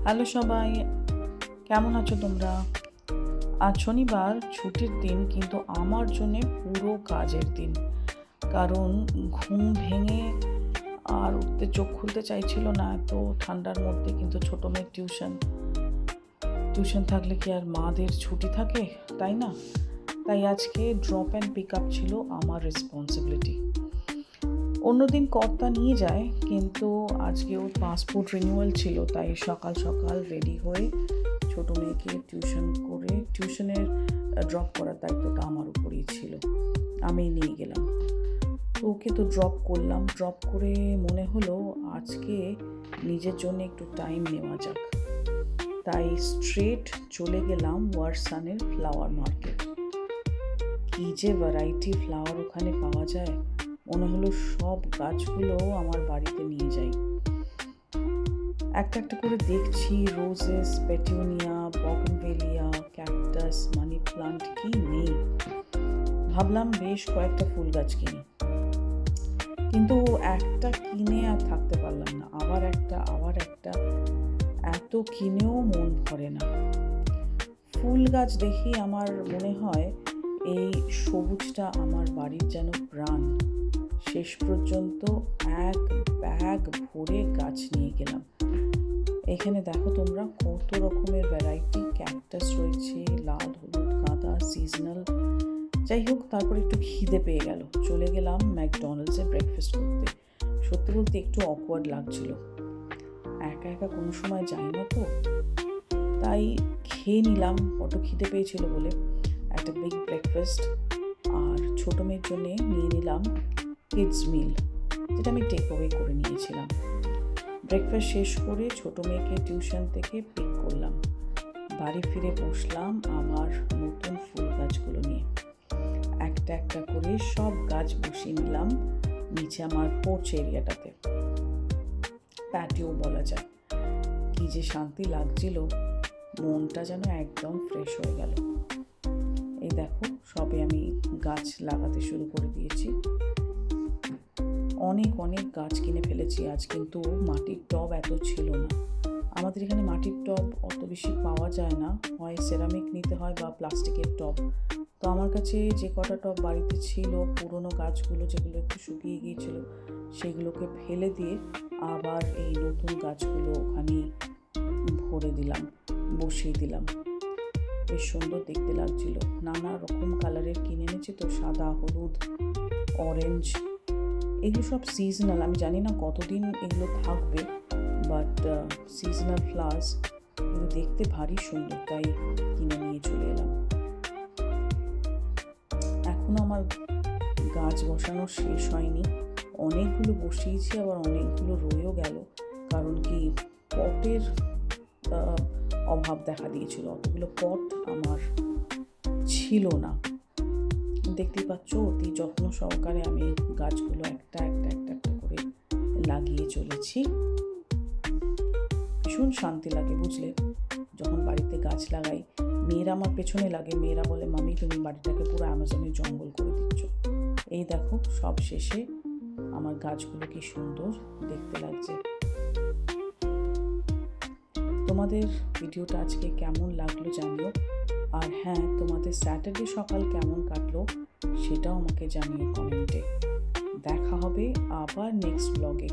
Hello সবাই, কেমন আছো তোমরা? আজ শনিবার, ছুটির দিন, কিন্তু আমার জন্যে পুরো কাজের দিন। কারণ ঘুম ভেঙে আর উঠতে চোখ খুলতে চাইছিল না এত ঠান্ডার মধ্যে। কিন্তু ছোটো মেয়ের টিউশন থাকলে কি আর মাদের ছুটি থাকে, তাই না? তাই আজকে ড্রপ অ্যান্ড পিক আপ ছিল আমার রেসপন্সিবিলিটি। অন্যদিন কর্তা নিয়ে যায়, কিন্তু আজকে ওর পাসপোর্ট রিনিউয়াল ছিল, তাই সকাল সকাল রেডি হয়ে ছোটো মেয়েকে টিউশনের ড্রপ করার দায়িত্বটা আমার উপরেই ছিল। আমি নিয়ে গেলাম, তো ওকে তো ড্রপ করলাম। ড্রপ করে মনে হলো আজকে নিজের জন্য একটু টাইম নেওয়া যাক, তাই স্ট্রেট চলে গেলাম ওয়ারসানের ফ্লাওয়ার মার্কেট। কী যে ভ্যারাইটি ফ্লাওয়ার ওখানে পাওয়া যায়, মনে হলো সব গাছগুলো আমার বাড়িতে নিয়ে যাই। একটা একটা করে দেখছি, roses, petunia, bougainvillea, cactus, money plant, কি নেই। ভাবলাম বেশ কয়েকটা ফুল গাছ কিনি, কিন্তু একটা কিনে আর থাকতে পারলাম না। আবার একটা, এত কিনেও মন ভরে না। ফুল গাছ দেখি আমার মনে হয় এই সবুজটা আমার বাড়ির যেন প্রাণ। শেষ পর্যন্ত এক ব্যাগ ভরে গাছ নিয়ে গেলাম। এখানে দেখো তোমরা কত রকমের ভ্যারাইটি ক্যাকটাস রয়েছে, লাল, হলুদ, গাঁদা, সিজনাল। যাই হোক, তারপর একটু খিদে পেয়ে গেল, চলে গেলাম ম্যাকডোনাল্ডসে ব্রেকফাস্ট করতে। সত্যি বলতে একটু অকওয়ার্ড লাগছিল, একা একা কোনো সময় যাই না তো, তাই খেয়ে নিলাম। বড্ড খিদে পেয়েছিল বলে একটা বিগ ব্রেকফাস্ট। আর ছোটো মেয়ের জন্যে নিয়ে নিলাম কিডস মিল, যেটা আমি টেক অ্যাওয়ে করে নিয়েছিলাম। ব্রেকফাস্ট শেষ করে ছোটো মেয়েকে টিউশন থেকে পিক করলাম। বাড়ি ফিরে বসলাম আমার নতুন ফুল গাছগুলো নিয়ে। একটা একটা করে সব গাছ বসিয়ে নিলাম নিচে আমার পোর্চ এরিয়াটাতে, প্যাটিও বলা যায়। কী যে শান্তি লাগছিল, মনটা যেন একদম ফ্রেশ হয়ে গেল। এই দেখো, সবে আমি গাছ লাগাতে শুরু করে দিয়েছি। অনেক গাছ কিনে ফেলেছি আজ, কিন্তু মাটির টব এত ছিল না। আমাদের এখানে মাটির টব অত বেশি পাওয়া যায় না, হয় সেরামিক নিতে হয় বা প্লাস্টিকের টব। তো আমার কাছে যে কটা টব বাড়িতে ছিল, পুরনো গাছগুলো যেগুলো একটু শুকিয়ে গিয়েছিল সেগুলোকে ফেলে দিয়ে আবার এই নতুন গাছগুলো ওখানে ভরে দিলাম, বসিয়ে দিলাম। বেশ সুন্দর দেখতে লাগছিল। নানা রকম কালারের কিনে এনেছি তো, সাদা, হলুদ, অরেঞ্জ। এগুলো সব সিজনাল, আমি জানি না কতদিন এগুলো থাকবে, বাট সিজনাল ফ্লাওয়ার্স, এগুলো দেখতে ভারী সুন্দর, তাই কিনে নিয়ে চলে এলাম। এখনও আমার গাছ বসানো শেষ হয়নি, অনেকগুলো বসিয়েছি, আবার অনেকগুলো রয়েও গেল। কারণ কি, পটের অভাব দেখা দিয়েছিল, অতগুলো পট আমার ছিল না। দেখতেই পাচ্ছ, অতি যত্ন সহকারে আমি গাছগুলো একটা করে লাগিয়ে চলেছি। ভীষণ শান্তি লাগে বুঝলে, যখন বাড়িতে গাছ লাগাই। মেয়েরা আমার পেছনে লাগে, মেয়েরা বলে, মামি তুমি বাড়িটাকে পুরো অ্যামাজনের জঙ্গল করে দিচ্ছ। এই দেখো, সব শেষে আমার গাছগুলো কি সুন্দর দেখতে লাগছে। তোমাদের ভিডিওটা আজকে কেমন লাগলো জানিও। আর হ্যাঁ, তোমাদের স্যাটারডে সকাল কেমন কাটলো সেটাও আমাকে জানিও কমেন্টে। দেখা হবে আবার নেক্সট ব্লগে।